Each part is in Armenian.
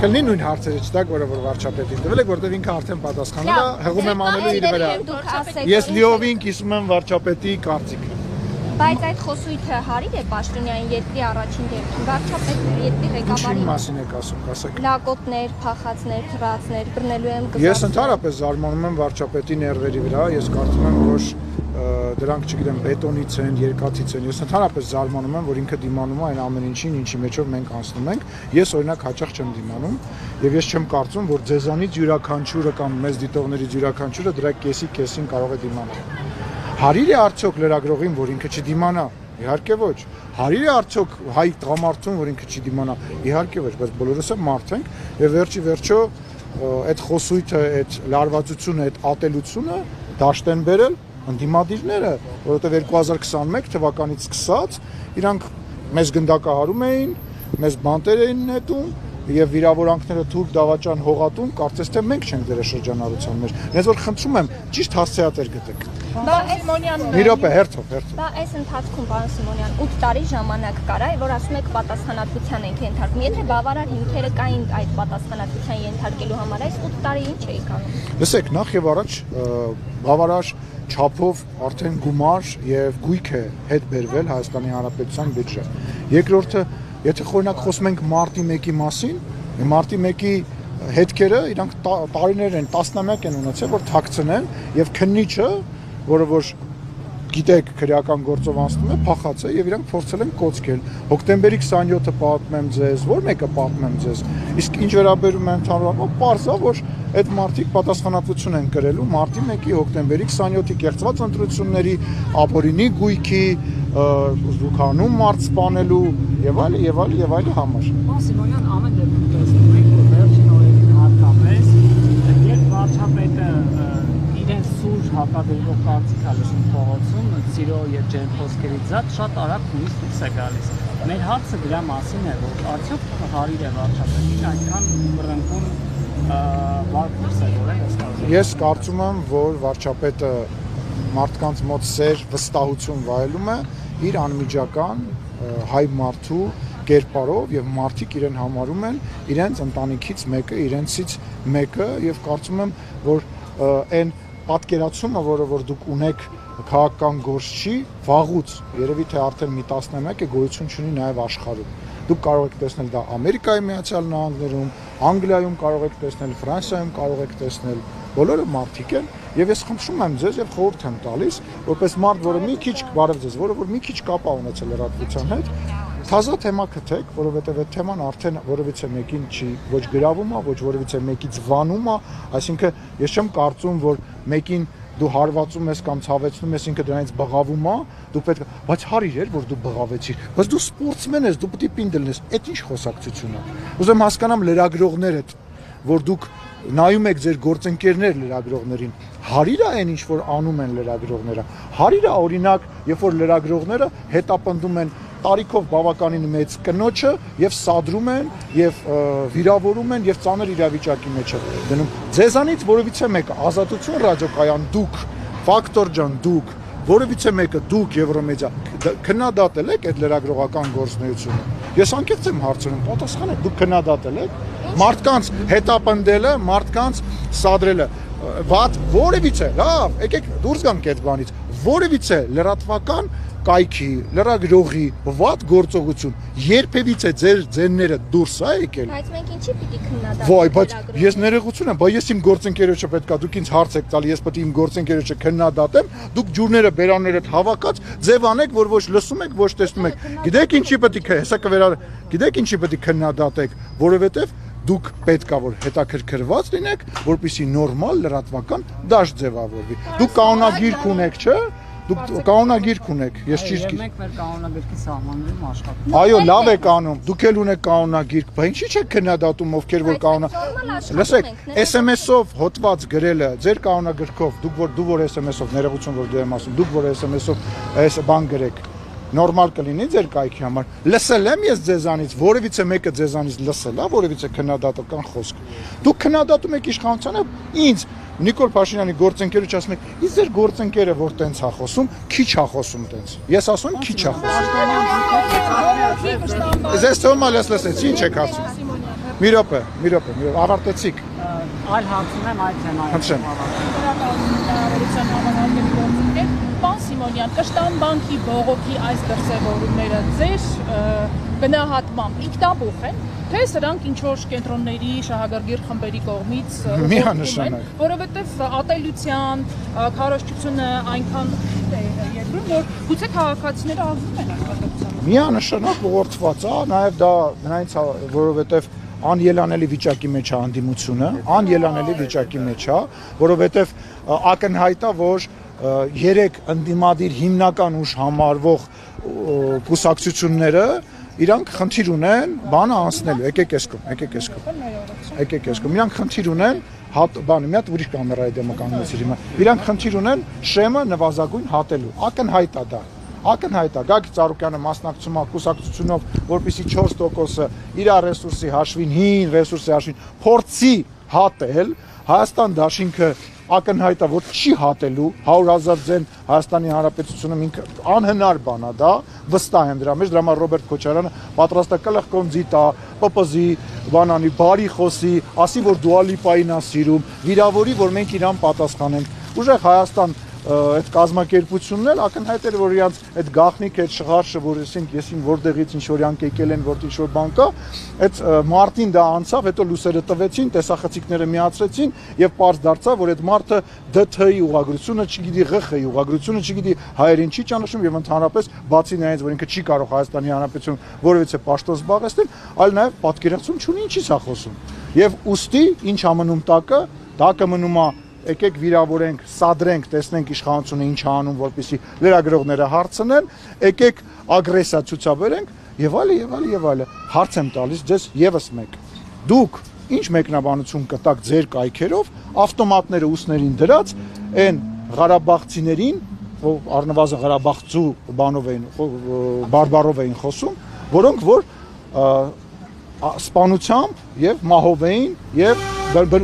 Կլինի նույն հարցերը չտակ, որը որ վարչապետին տվել եք, որտեղ ինքը արդեն պատասխանել է, հղում եմ անելու իր վրա։ Ես լիովին կիսում եմ վարչապետի կարծիքը։ Բայց այդ խոսույթը հարիր է Պաշտոնյանին երկրի առաջին դեպքում, վարչապետն երկրի ղեկավարի Ինչի մասին եք ասում, ասեք։ լակոտներ, փախածներ, թռածներ, բռնելու եմ գծածներ։ Ես ընդհանրապես զարմանում եմ վարչապետի ներվերի վրա, ես կարծում եմ, որ դրանք, չգիտեմ, բետոնից են, երկաթից են։ Ես ընդհանրապես զարմանում եմ, որ ինքը դիմանում է այն ամեն ինչին, ինչի մեջով մենք անցնում ենք։ Ես օրինակ հաճախ չեմ դիմանում, եւ ես չեմ կարծում, որ ձեզանից յուրաքանչյուրը կամ մեզ դիտողներից յուրաքանչյուրը դրա կեսին կարող է դիմանալ։ Հարիր է արդյոք լրագրողին, որ ինքը չդիմանա։ Իհարկե ոչ։ Հարիր է արդյոք հայ տղամարդուն, որ ինքը չդիմանա։ Իհարկե ոչ, բայց բոլորս էլ մարդ ենք եւ վերջի վերջո այդ խոսույթը, այդ լարվածությունը, այդ ատելությունը դաշտ են բերել ընդդիմադիրները, որովհետեւ 2021 թվականից սկսած իրանք մեզ գնդակահարում էին, մեզ բանտեր էին նետում եւ վիրավորանքները թուրք դավաճան հողատում, կարծես թե մենք չենք դրա շրջանառության մեջ։ Ես որ խնդրում եմ, ճիշտ հասցեատեր գտեք։ Բա Սիմոնյան, մի րոպե, հերթով։ Բա այս ընթացքում, պարոն Սիմոնյան, 8 տարի ժամանակ կար, որ ասում եք պատասխանատվության ենք ենթարկվում։ Եթե բավարար հիմքերը կային այդ պատասխանատվության ենթարկելու համար, այս 8 տարի ինչ էիք անում։ Լսեք, նախ եւ առաջ բավարար չափով արդեն գումար եւ գույք է հետ բերվել Հայաստանի Հանրապետության բյուջե։ Երկրորդը, եթե օրինակ խոսում ենք մարտի 1-ի մասին, մարտի 1-ի հետքերը իրանք տարիներ են, տասնամյակ են ունեցել, որ թաքցնեն եւ քննիչը, որը որ գիտեք քրեական գործով անցնում է, փախած է եւ իրանք փորձել են կոծկել։ Հոկտեմբերի 27-ը պատմեմ ձեզ, որ մեկը պատմեմ ձեզ։ Իսկ ինչ վերաբերում է ընդհանրապես, պարզ է, որ այդ մարտիկ պատասխանատվություն են կրելու մարտի 1-ի հոկտեմբերի 27-ի կեղծված ընտրությունների, ապօրինի գույքի, զուգանում մարդ սպանելու եւ այլ համար։ Սիմոնյան, ամեն դեպքում տեսնում ենք, որ վերջին օրերին հատկապես երբ վարչապետը իրեն սուր հակադրող կարծիք է լսում փողոցում, սիրո եւ ջերմ խոսքերից զատ շատ արագ նույնիսկ դուրս է գալիս։ Մեր հարցը դրա մասին է, որ արդյոք հարիր է վարչապետին այդքան բռնկուն վարքերս է որել ըստ։ Ես կարծում եմ, որ վարչապետը մարդկանց մոտ սեր, վստահություն վայելում է իր անմիջական հայ մարդու կերպարով եւ մարդիկ իրեն համարում են իրենց ընտանիքից մեկը, իրենցից մեկը եւ կարծում եմ, որ այն պատկերացումը, որը որ դուք ունեք քաղաքական գործչի, վաղուց երևի թե արդեն մի 11 է գոյություն ունի նաեւ աշխարհում։ Դուք կարող եք տեսնել դա Ամերիկայի Միացյալ Նահանգներում, Անգլիայում կարող եք տեսնել, Ֆրանսիայում կարող եք տեսնել, բոլորը մարդիկ են եւ ես խնդրում եմ ձեզ եւ խորհուրդ եմ տալիս, որպես մարդ, որը մի քիչ բարև ձեզ, որը որ մի քիչ կապ է ունեցել լրատվության հետ, թազա թեմա գտեք, որովհետեւ այդ թեման արդեն որևիցե մեկին չի ոչ գրավում է, ոչ որևիցե մեկից վանում է, այսինքն ես չեմ կարծում, որ մեկին դու հարվածում ես կամ ցավեցնում ես, ինքը դրանից բղավում է, դու պետք է, բայց հարիր էր, որ դու բղավեցիր, բայց դու սպորտսմեն ես, դու պետք է պինդել ես, այդ ինչ խոսակցություն է։ Ուզում հասկանամ լրագրողներդ, որ դուք նայում եք ձեր գործընկերներ լրագրողներին, հարիր է այն ինչ որ անում են լրագրողները, հարիր է օրինակ, երբ որ լրագրողները հետապնդում են տարիքով բավականին մեծ կնոջը եւ սադրում են եւ վիրավորում են եւ ծանր իրավիճակի մեջ են դնում։ Ձեզանից որևիցե մեկը ազատություն ռադիոկայան դուք, Ֆակտոր ջան դուք, որևիցե մեկը դուք Եվրոմեդիա քննադատել եք այդ լրագրողական գործունեությունը։ Ես անկեղծ եմ հարցնում, պատասխանեք, դուք քննադատել եք մարդկանց հետապնդելը, մարդկանց սադրելը, վատ որևիցե, լավ, եկեք դուրս գանք այդ բանից, որևիցե լրատվական կայքի, լրագրողի վատ գործողություն երբևիցե ձեր ձենները դուրս է եկել։ Բայց մենք ինչի պիտի քննադատենք։ Ոայ, բայց ես ներողություն եմ, բայց ես իմ գործընկերոջը պետքա դուք ինձ հարց եք տալ, ես պետք է իմ գործընկերոջը քննադատեմ, դուք ջուրները բերաններդ հավաքած ձև անեք, որ ոչ լսում եք, ոչ տեսնում եք։ Գիտեք ինչի պետք է, հեսա գիտեք ինչի պետք է քննադատեք, որովհետև դուք պետք է որ հետաքրքրված լինեք, որպեսզի նորմալ լրատվական դաշտ ձևավորվի։ Դուք կանոնագիրք ունեք, չէ՞։ Դուք կանոնագիրք ունեք, ես ճիշտ Մենք մեր կանոնագիրքի սահմաններում աշխատում։ Այո, լավ եք անում, դուք էլ ունեք կանոնագիրք, բայց ինչի՞ չեք քննադատում, ովքեր որ Լսեք, SMS-ով հոտված գրելը, ձեր կանոնագրքով, դու որ SMS-ով ներողություն որ դու եմ ասում, դուք որ SMS-ով այս բան գրեք, նորմալ կլինի ձեր կայքի համար։ Լսել եմ ես ձեզանից, որևիցե մեկը ձեզանից լսել է, որևիցե քննադատական խոսք։ Դուք քննադատում եք իշխանությանը, ինձ Նիկոլ Փաշինյանի գործընկերոջ ասում եք, իսկ ձեր գործընկերը որ տենց է խոսում, քիչ է խոսում տենց։ Ես ասում եմ քիչ է խոսում։ Ձեզ թվում է լսեցի, ինչ եք ասում։ Մի րոպե, ավարտեցիք։ Այլ հարց ունեմ այդ թեմայով։ Հնչեմ։ Պարոն Սիմոնյան, Կշտան բանկի բողոքի այս դրսևորումները ձեր գնահատմամբ ինքնաբուխ են, թե սրանք ինչ-որ կենտրոնների շահագրգիռ խմբերի կողմից Միանշանակ, որովհետև ատելության, քարոզչությունը այնքան է երկրում, որ գուցե քաղաքացիները ազդում են այդ ատելությանը։ Միանշանակ ուղղորդված է, նաև դա նրանից որովհետև անելանելի վիճակի մեջ է հանդիմությունը, անելանելի վիճակի մեջ է, որովհետև ակնհայտ է, որ երեք ընդդիմադիր հիմնական ուժ համարվող կուսակցությունները իրանք խնդիր ունեն բանը անցնելու, եկեք էսկում, իրանք խնդիր ունեն բանը, մի հատ ուրիշ կամերայի դեմը կանգնեցիր հիմա, իրանք խնդիր ունեն շեմը նվազագույն հատելու, ակնհայտ է դա։ Ակնհայտ է, Գագիկ Ծառուկյանը մասնակցում է կուսակցությունով, որպեսզի 4%-ը իր ռեսուրսի հաշվին, հին ռեսուրսի հաշվին փորձի հատել, Հայաստան դաշինքը ակնհայտ է, որ չի հատելու 100,000 ձեն Հայաստանի Հանրապետությունում ինքը անհնար բան է դա, վստահ եմ դրա մեջ, դրա համար Ռոբերտ Քոչարյանը պատրաստ է կլխկոնձի տա, ՊՊԶ-ի, բանանի, բարի խոսի, ասի, որ Դուալիպային է սիրում, վիրավորի, որ մենք իրան պատասխանենք։ Ուժեղ Հայաստան այդ կազմակերպությունն էլ ակնհայտ էր, որ իրանց այդ գաղտնիքը, այդ շղարշը, որ եսին որտեղից ինչ որ յանք եկել են, որտեղ ինչ-որ բան կա, այդ մարտին դա անցավ, հետո լուսերը տվեցին, տեսախցիկները միացրեցին եւ պարզ դարձավ, որ այդ մարտը ԴԹ-ի ուղղագրությունը չգիտի, ՂԽ-ի ուղղագրությունը չգիտի, հայերին չի ճանաչում եւ ընդհանրապես բացի նրանից, որ ինքը չի կարող Հայաստանի Հանրապետություն որևիցե պաշտոն զբաղեցնել, այլ նաեւ պատկերացում չունի ինչի՞ց է խոսում։ Եվ ուստի ինչ ամնում տակը մնում է եկեք վիրավորենք, սադրենք, տեսնենք իշխանությունը ինչ անում, որպեսզի լրագրողները հարցնեն, եկեք ագրեսիա ցուցաբերենք եւ այլը։ Հարց եմ տալիս ձեզ եւս մեկ։ Դուք ինչ մեկնաբանություն կտաք ձեր կայքերով ավտոմատները ուսներին դրած այն Ղարաբաղցիներին, ով առնվազն Ղարաբաղցու բանով էին, բարբարով էին խոսում, որոնք որ սպանությամբ եւ մահով էին եւ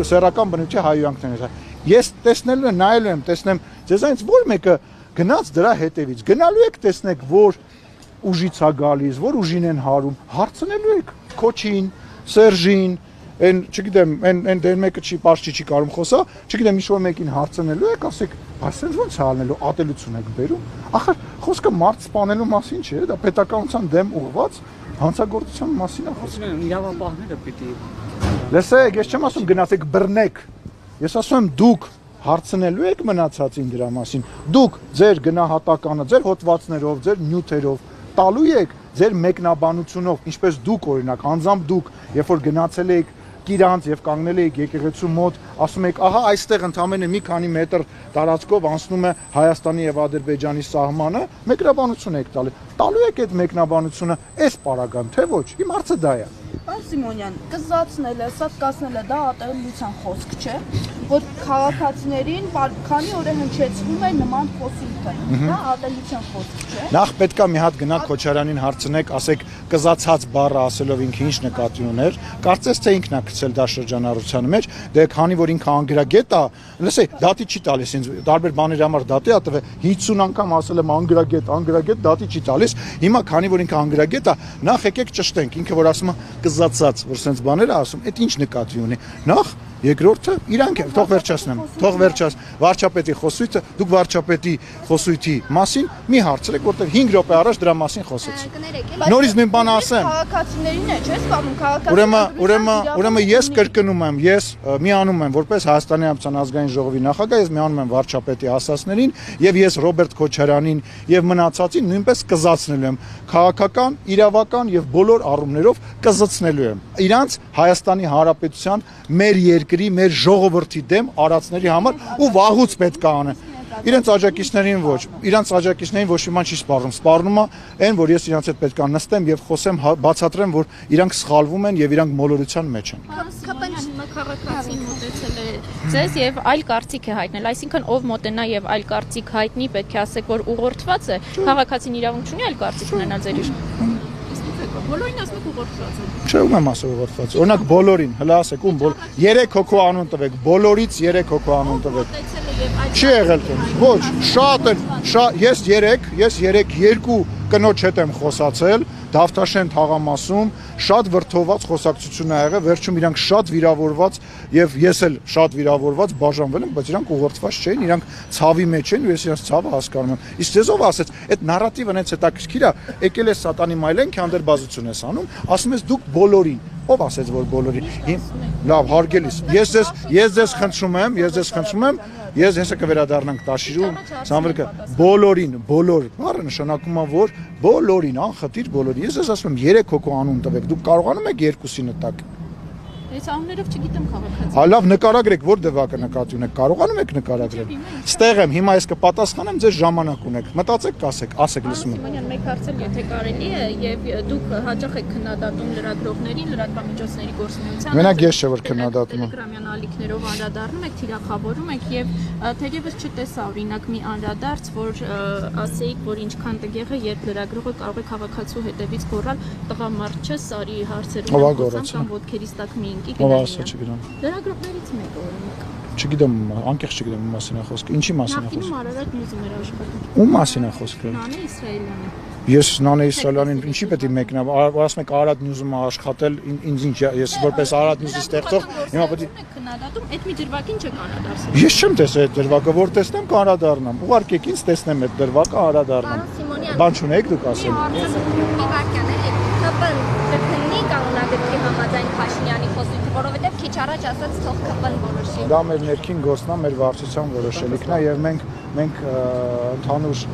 սեռական բնույթի հայհոյանքներ են։ Ես տեսնելու եմ, նայելու եմ, տեսնեմ ձեզանից որ մեկը գնաց դրա հետևից, գնալու եք տեսնեք, որ ուժից է գալիս, որ ուժին են հարում, հարցնելու եք Քոչին, Սերժին, այն, չգիտեմ, այն դեր մեկը չի պարզ չի կարող խոսա, չգիտեմ, ինչ-որ մեկին հարցնելու եք, ասեք, այսինքն ո՞նց է անելու, ատելություն եք բերում։ Ախր խոսքը մարդ սպանելու մասին չէ, դա պետականության դեմ ուղղված հանցագործության մասին է խոսքը։ Իրավապահները պիտի Լսեք, ես չեմ ասում գնացեք բռնեք։ Ես ասում եմ դուք հարցնելու եք մնացածին դրա մասին։ Դուք ձեր գնահատականը, ձեր հոդվածներով, ձեր նյութերով տալու եք ձեր մեկնաբանությունով, ինչպես դուք օրինակ, անձամբ դուք, երբ որ գնացել եք Կիրանց եւ կանգնել եք եկեղեցու մոտ, ասում եք, ահա այստեղ ընդամենը մի քանի մետր տարածքով անցնում է Հայաստանի եւ Ադրբեջանի սահմանը, մեկնաբանություն եք տալու եք այդ մեկնաբանությունը այս պարագան, թե ոչ։ Իմ հարցը դա է։ Պարոն Սիմոնյան, կզացնելը, սատկացնելը դա ատելության խոսք չէ, որ քաղաքացիներին քանի օր է հնչեցվում է նման խոսքը։ Դա ատելության խոսք չէ։ Նախ պետքա մի հատ գնաք Քոչարյանին հարցնեք, ասեք կզացած բառը ասելով ինքը ինչ նկատի ուներ, կարծես թե ինքն է գցել դա շրջանառության մեջ, դե քանի որ ինքը անգրագետ է, լսեք, դատի չի տալիս ինձ, տարբեր բաների համար դատի է տվել, 50 անգամ ասել եմ անգրագետ, դատի չի տալիս։ Հիմա քանի որ ինքը անգրագետ է, նախ եկեք ճշտենք, ինքը որ ասում է կզացած, որ sense բաներ է ասում, այդ ինչ նկատի ունի։ Նախ երկրորդը իրանք են, թող վերջացնեմ, վարչապետի խոսույթը, դուք վարչապետի խոսույթի մասին մի հարցրեք, որտեղ 5 րոպե առաջ դրա մասին խոսեցի։ Նորից նույն բանը ասեմ։ Քաղաքացիներին է, չէ՞, սպառնում քաղաքացիները։ Ուրեմն ես կրկնում եմ, ես միանում եմ որպես Հայաստանի Հանրապետության ազգային ժողովի նախագահ, ես միանում եմ վարչապետի ասածներին եւ ես Ռոբերտ Քոչարյանին եւ մնացածին նույնպես կզացնելու եմ, քաղաքական, իրավական եւ բոլոր առումներով կզցնելու եմ։ Իրանց Հայաստանի Հանրապետության մեր երկրի, մեր ժողովրդի դեմ արածների համար ու վաղուց պետք է անեն։ Իրենց աջակիցներին ոչ, իրանց աջակիցներին ոչ մի բան չի սպառնում։ Սպառնում է այն, որ ես իրանց հետ պետք է նստեմ եւ խոսեմ, բացատրեմ, որ իրանք սխալվում են եւ իրանք մոլորության մեջ են։ Քաղաքացին մոտեցել է ձեզ եւ այլ կարծիք է հայտնել, այսինքն ով մոտենա եւ այլ կարծիք հայտնի, պետք է ասեք, որ ուղղորդված է, քաղաքացին իրավունք չունի այլ կարծիք ունենալ ձեր իր։ Բոլորին ասում եք ուղղորդված են։ Չէ, ում եմ ասում ուղղորդված։ Օրինակ բոլորին, հլա ասեք, ում 3 հոգու անուն տվեք, բոլորից 3 հոգու անուն տվեք։ Չի եղել տենց։ Ոչ, շատ են, ես 2 կնոջ հետ եմ խոսացել, Դավթաշեն թաղամասում շատ վրդոված խոսակցություն ա եղել, վերջում իրանք շատ վիրավորված եւ ես էլ շատ վիրավորված բաժանվել եմ, բայց իրանք ուղղորդված չէին, իրանք ցավի մեջ են ու ես իրանք ցավը հասկանում եմ։ Իսկ ձեզ ով ասեց, այդ նարատիվը հենց հետաքրքիր է, եկել է սատանի մայլեն, քանդերբազություն ես անում, ասում ես դուք բոլորին, ով ասեց որ բոլորին։ Լավ, հարգելիս։ Ես ձեզ խնդրում եմ, ես հեսա կվերադառնանք Տաշիրու, Սամվելը բոլորին, բոլոր, բառը նշանակում է որ բոլորին, անխտիր բոլորին։ Ես ես ասում եմ 3 հոգու անուն տվեք, դուք կարողանում եք 2-ի նտակ։ Ես անուններով չգիտեմ քաղաքացի։ Հա լավ նկարագրեք, որ դեպքը նկատի ունեք, կարողանում եք նկարագրել։ Ստեղ եմ, հիմա ես կպատասխանեմ, ձեզ ժամանակ ունեք։ Մտածեք, ասեք լսում եմ։ Սիմոնյան, մեկ հարցել, եթե կարելի է, եւ դուք հաճախ եք քննադատում լրագրողներին, լրատվամիջոցների գործունեությանը։ Մենակ ես չէ որ քննադատում եմ։ Տելեգրամյան ալիքներով անդրադառնում եք, թիրախավորում եք եւ թերևս չտեսա օրինակ մի անդրադարձ, որ ասեիք, որ ինչքան տգեղ է, երբ լրագրողը կարող է քաղաքացու հետևից գոռալ տղամարդ չէ, սարի հարցերում կամ ոտքերից տակ մի ինքի գնային։ Լրագրողներից մեկը օրինակ։ Չգիտեմ, անկեղծ չգիտեմ ում մասին է խոսքը։ Ինչի մասին է խոսքը։ Նախինում Արարատ Նյուզում էր աշխատում։ Ում մասին է խոսքը։ Նանե Իսրայելյանը։ Ես Նանե Իսրայելյանին ինչի պետք է մեկնա, ասում եք Արարատ Նյուզում աշխատել, ինձ ինչ ես որպես Արարատ Նյուզի ստեղծող, հիմա պետք է քննադատում, այդ մի դրվագին չեք անդրադարձել։ Ես չեմ տեսել այդ դրվագը, որ տեսնեմ կանադառնամ։ Ուղարկեք ինձ տեսնեմ այդ դրվագը անդրադառնամ։ Բան չունեք դուք ասել։ Իվարկյան էլի, ԿՊ-ն կքննի կանոնագրքի համաձայն Փաշինյանի խոսքը, որովհետև քիչ առաջ ասաց թող ԿՊ-ն որոշի։ Դա մեր ներքին գործն է, մեր վարչության որոշելիքն է եւ մենք ընդհանուր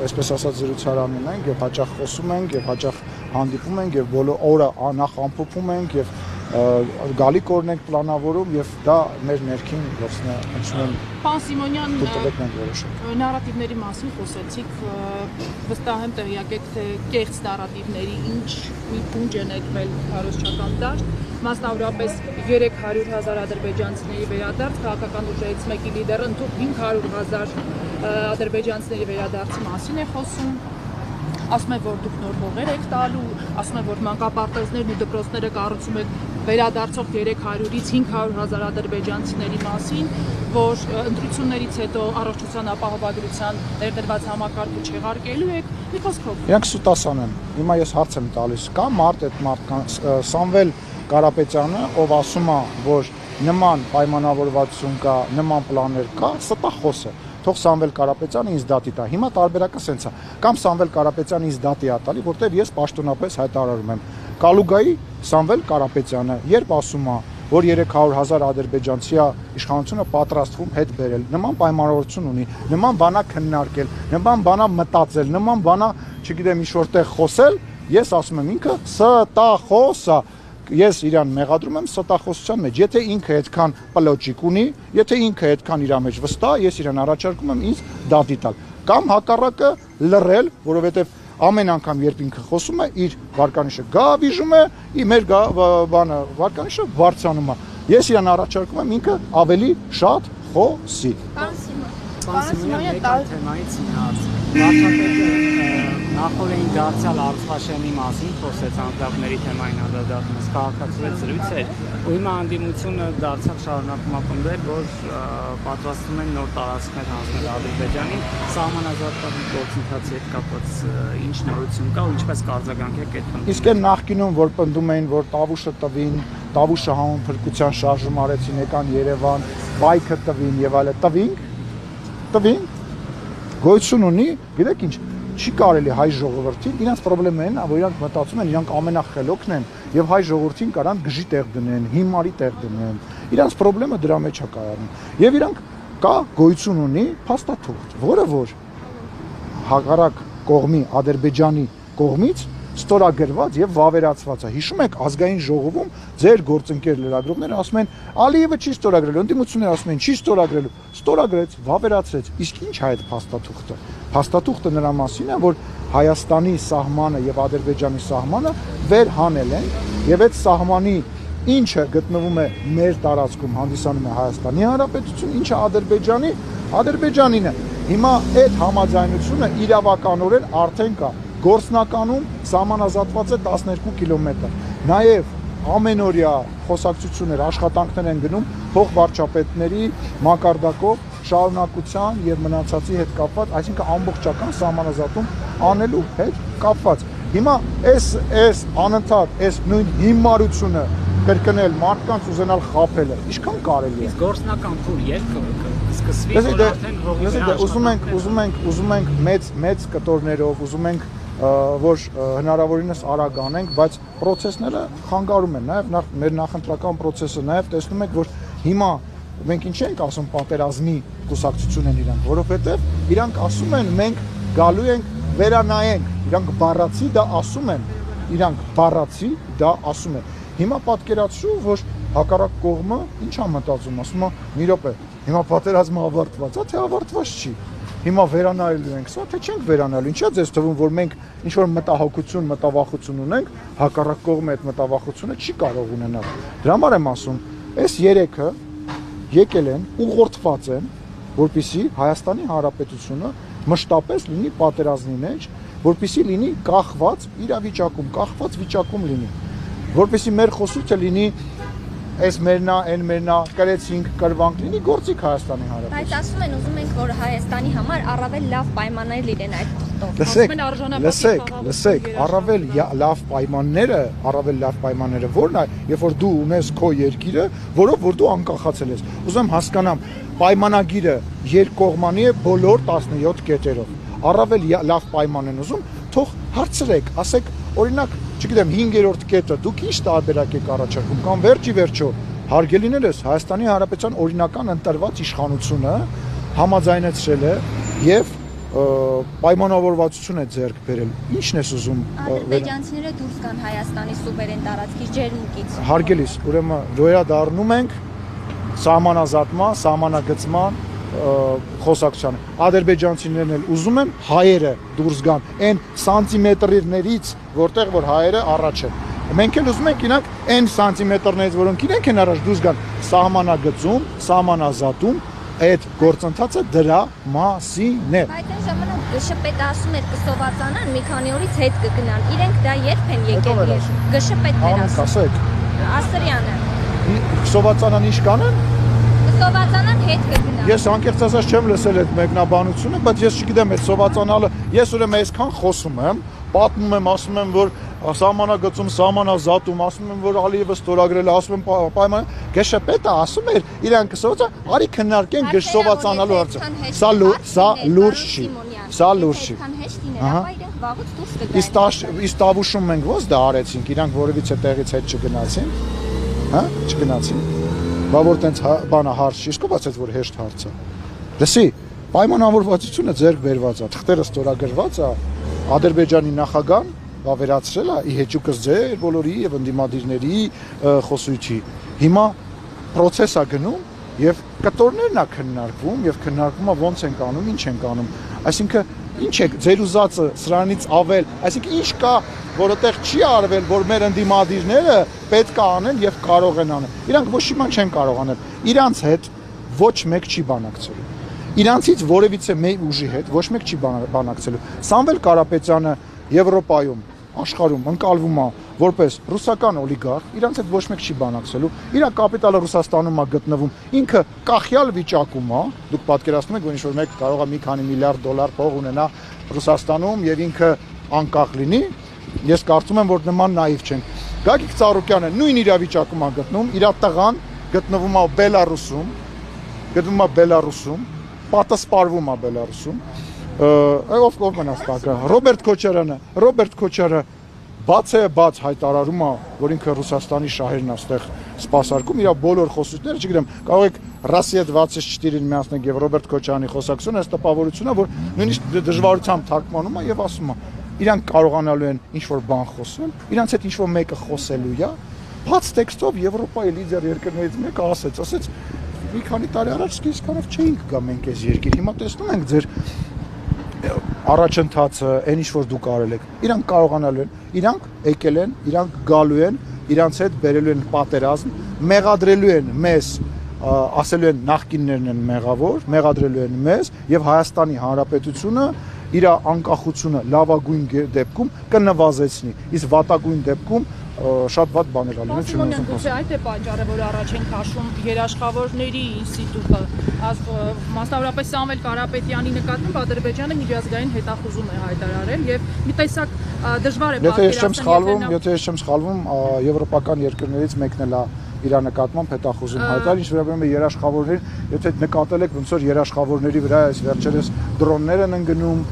այսպես ասած զրուցարանին ենք եւ հաճախ խոսում ենք եւ հաճախ հանդիպում ենք եւ բոլոր օրը նախ ամփոփում ենք եւ գալիք օրն ենք պլանավորում եւ դա մեր ներքին գործն է, ընդունում Պարոն Սիմոնյան, նարատիվների մասին խոսեցիք, վստահ եմ տեղյակ եք, թե կեղծ նարատիվների ինչ մի փունջ է ներկվել քարոզչական դաշտ, մասնավորապես 300,000 ադրբեջանցիների վերադարձ, քաղաքական ուժերից մեկի լիդերը ընդհանուր 500,000 ադրբեջանցիների վերադարձի մասին է խոսում, ասում է, որ դուք նոր հողեր եք տալու, ասում է, որ մանկապարտեզներն ու դպրոցները կառուցում եք վերադարձող 300-ից 500,000 ադրբեջանցիների մասին, որ ընտրություններից հետո առողջության ապահովագրության ներդրված համակարգը չեղարկելու եք, մի խոսքով։ Իրանք սուտասան են։ Հիմա ես հարց եմ տալիս, կա մարդ այդ մարդկանց Սամվել Կարապետյանը, ով ասում է, որ նման պայմանավորվածություն կա, նման պլաններ կա, ստախոս է։ Թող Սամվել Կարապետյանը ինձ դատի տա։ Հիմա տարբերակը սենց է։ Կամ Սամվել Կարապետյանը ինձ դատի է տալի, որտեղ ես պաշտոնապես հայտարարում եմ։ Կալուգայի Սամվել Կարապետյանը, երբ ասում է, որ 300,000 ադրբեջանցի իշխանությունը պատրաստվում հետ բերել, նման պայմանավորություն ունի, նման բանա քննարկել, նման բանա մտածել, նման բանա, չգիտեմ, ինչ որտեղ խոսել, ես ասում եմ ինքը ստախոս է։ Ես իրան մեղադրում եմ ստախոսության մեջ, եթե ինքը այդքան պլոճիկ ունի, եթե ինքը այդքան իր մեջ վստահ, ես իրան առաջարկում եմ ինձ դատի տալ, կամ հակառակը լռել, որովհետև ամեն անգամ երբ ինքը խոսում է, իր վարկանիշը գավիժում է, մեր վարկանիշը բարձրանում է։ Ես իրան առաջարկում եմ ինքը ավելի շատ խոսի։ Պարոն Սիմոնյան, թեմայից հարց։ Վարչապետը նախորդին դարձյալ Արցախաշենի մասին խոսեց անդրադառնալի թեմային անդրադառնալիս քաղաքացիների զրույց էր, ու հիմա անդիմությունը դարձյալ շարունակում ակնբեր, որ պատրաստվում են նոր տարածքներ հանձնել Ադրբեջանին, սահմանազատման գործընթացի հետ կապված ինչ նորություն կա ու ինչպես կարձագանք եք այդ բանը։ Իսկ այն նախկինում, որ պնդում էին, որ Տավուշը տվին, Տավուշը հանուն փրկության շարժում արեցին, եկան Երևան, Բայքը տվին եւ այլն, տվին, գոյություն ունի, գիտեք ինչ, չի կարելի հայ ժողովրդին, իրանց պրոբլեմն է, որ իրանք մտածում են, իրանք ամենախելոքն են եւ հայ ժողովրդին կարան գժի տեղ դնեն, հիմարի տեղ դնեն։ Իրանց պրոբլեմը դրա մեջ է կայանում։ Եվ իրանք կա գոյություն ունի փաստաթուղթ, որը որ հակառակ կողմի Ադրբեջանի կողմից ստորագրված եւ վավերացված է։ Հիշում եք ազգային ժողովում ձեր գործընկեր լրագրողները ասում են Ալիևը չի ստորագրելու, ընդդիմությունները ասում են չի ստորագրելու, ստորագրեց, վավերացրեց։ Իսկ ինչ է այդ փաստաթուղթը։ Փաստաթուղթը նրա մասին է, որ Հայաստանի սահմանը եւ Ադրբեջանի սահմանը վերհանել են եւ այդ սահմանի ինչը գտնվում է մեր տարածքում հանդիսանում է Հայաստանի Հանրապետություն, ինչը Ադրբեջանին է։ Հիմա այդ համաձայնությունը իրավականորեն արդեն կա։ Գործնականում սահմանազատված է 12 կիլոմետր։ Նաև ամենօրյա խոսակցություններ, աշխատանքներ են գնում փոխվարչապետների մակարդակով շարունակության եւ մնացածի հետ կապված, այսինքն ամբողջական սահմանազատում անելու հետ կապված։ Հիմա այս անընդհատ այս նույն հիմարությունը կրկնել մարդկանց ուզենալ խաբելը ինչքան կարելի է։ Իսկ գործնական փուլ երբ սկսվի, որ արդեն ուզում ենք մեծ կտորներով, ուզում ենք որ հնարավորինս արագ անենք, բայց process-ները խանգարում են, նաև մեր նախընտրական process-ը, նաև տեսնում եք, որ հիմա մենք ինչ ենք ասում պատերազմի կուսակցություն են իրանք, որովհետև իրանք ասում են մենք գալու ենք վերանայենք, իրանք բառացի դա ասում են, Հիմա պատկերացրու, որ հակառակ կողմը ինչ է մտածում, ասում է՝ մի րոպե, հիմա պատերազմը ավարտված է, թե ավարտված չի։ Հիմա վերանայելու ենք, սա թե չենք վերանայելու։ Ինչա ձեզ թվում, որ մենք ինչ որ մտահոգություն ունենք, հակառակ կողմը այդ մտավախությունը չի կարող ունենալ։ Դրա համար եմ ասում, այս երեքը եկել են, ուղղորդված են, որպեսզի Հայաստանի Հանրապետությունը մշտապես լինի պատերազմի մեջ, որպեսզի լինի կախված վիճակում լինի, որպեսզի մեր խոսությունը լինի այս մերնա, այն մերնա, կրեցինք, կրվանք լինի գործիք Հայաստանի Հանրապետության։ Բայց ասում են, ուզում ենք, որ Հայաստանի համար առավել լավ պայմաններ լինեն այդ թղթով։ Լսեք, առավել լավ պայմանները որն է, երբ որ դու ունես քո երկիրը, որով որ դու անկախացել ես։ Ուզում եմ հասկանամ, պայմանագիրը երկկողմանի է բոլոր 17 կետերով։ Առավել լավ պայման են ուզում, թող հարցրեք, ասեք, օրինակ, չգիտեմ, 5-րդ կետը դուք ինչ տարբերակ եք առաջարկում կամ վերջի վերջո հարգելիներս Հայաստանի Հանրապետության օրինական ընտրված իշխանությունը համաձայնեցրել է եւ պայմանավորվածություն է ձեռք բերել։ Ինչն ես ուզում ադրբեջանցիները դուրս գան Հայաստանի սուվերեն տարածքից, ջերմուկից։ Հարգելիս, ուրեմն վերադառնում ենք սահմանազատման, սահմանագծման խոսակցությանը։ Ադրբեջանցիներն էլ ուզում են հայերը դուրս գան այն սանտիմետրներից, որտեղ որ հայերը առաջ են։ Մենք էլ ուզում ենք իրանք այն սանտիմետրներից, որոնք իրենք են առաջ դուրս գան, սահմանագծում, սահմանազատում, այդ գործընթացը դրա մասին է։ Բայց այն ժամանակ ԳՇՊՏ ասում էր կսովածանան, մի քանի օրից հետ կգնան։ Իրենք դա երբ են եկել։ ԳՇՊՏ-ն ասում։ Ասրյանը։ Կսովածանան ինչ կանեն։ Սովածանան հետ կգնան։ Ես անկեղծ ասած չեմ լսել այդ մեկնաբանությունը, բայց ես չգիտեմ այդ սովածանալը, ես ուրեմն այսքան խոսում եմ, պատմում եմ, ասում եմ, որ սահմանագծում, սահմանազատում, ասում եմ, որ Ալիևը ստորագրել է, ասում եմ պայման, ԳՇՊՏ-ը ասում էր, իրանք սովածա, արի քննարկենք սովածանալու հարցը։ Սա լուրջ չի։ Սա լուրջ չի։ Իսկ Տավուշում մենք ո՞նց դա արեցինք, իրանք որևիցե տեղից հետ չգնացին, հա, չգնացին։ Բա որ տենց բանը հարց չի, իսկ ո՞վ ասեց, որ հեշտ հարց է։ Լսի, պայմանավորվածությունը ձեռք բերված է, թղթերը ստորագրված է, Ադրբեջանի նախագահան վավերացրել է ի հեճուկս ձեր բոլորի եւ ընդդիմադիրների խոսույթի։ Հիմա process է գնում եւ կտորներն է քննարկվում եւ քննարկումը ոնց են անում, ինչ են անում։ Այսինքն ինչ է ձեր ուզածը սրանից ավել, այսինքն ինչ կա, որովհետեւ չի արվել, որ մեր ընդդիմադիրները պետք է անեն եւ կարող են անել։ Իրանք ոչ մի բան չեն կարող անել։ Իրանց հետ ոչ մեկ չի բանակցելու։ Իրանցից որևիցե մեկ ուժի հետ ոչ մեկ չի բանակցելու։ Սամվել Կարապետյանը Եվրոպայում, աշխարհում ընկալվում է որպես ռուսական օլիգարխ, իրանց հետ ոչ մեկ չի բանակցելու։ Իր կապիտալը Ռուսաստանում է գտնվում, ինքը կախյալ վիճակում է, դուք պատկերացնում եք, որ ինչ-որ մեկ կարող է մի քանի միլիարդ դոլար փող ունենա Ռուսաստանում եւ ինքը անկախ լինի։ Ես կարծում եմ, որ նման նաիվ չենք։ Գագիկ Ծառուկյանը նույն իրավիճակում է գտնվում, իր տղան գտնվում է Բելարուսում, պատասպարվում է Բելարուսում։ Ով մնաց տակը։ Ռոբերտ Քոչարյանը բաց հայտարարում է, որ ինքը Ռուսաստանի շահերն է այստեղ սպասարկում, իր բոլոր խոսությունները, չգիտեմ, կարող եք Ռասիա 24-ին միացնել եւ Ռոբերտ Քոչարյանի խոսակցությունը, այս տպավորությունն է, որ նույնիսկ դժվարությամբ թարգմանում է եւ ասում է, իրանք կարողանալու են ինչ-որ բան խոսել, իրանց հետ ինչ-որ մեկը խոսելու է, բաց տեքստով Եվրոպայի լիդեր երկրներից մեկը ասեց, մի քանի տարի առաջ սկիզբանով չէինք գա մենք այս երկիր, հիմա տեսնում ենք ձեր առաջընթացը, այն ինչ որ դուք արել եք, իրանք կարողանալու են, իրանք եկել են, իրանք գալու են, իրանց հետ բերելու են պատերազմ, մեղադրելու են մեզ, ասելու են նախկիններն են մեղավոր, մեղադրելու են մեզ եւ Հայաստանի Հանրապետությունը իր անկախությունը լավագույն դեպքում կնվազեցնի, իսկ վատագույն դեպքում շատ վատ բաներ ա լինում, չեմ Սիմոնյան, ուզում գուցե այդ է պատճառը, որ առաջ են քաշում երաշխավորների ինստիտուտը, մասնավորապես Սամվել Կարապետյանի նկատմամբ Ադրբեջանը միջազգային հետախուզում է հայտարարել եւ մի տեսակ դժվար է պատկերացնել, եթե ես չեմ սխալվում, եվրոպական երկրներից մեկն էլ է իր նկատմամբ հետախուզում հայտարարել, ինչ վերաբերում է երաշխավորներին, եթե նկատել եք ոնց որ երաշխավորների վրա այս վերջերս դրոններ են ընկնում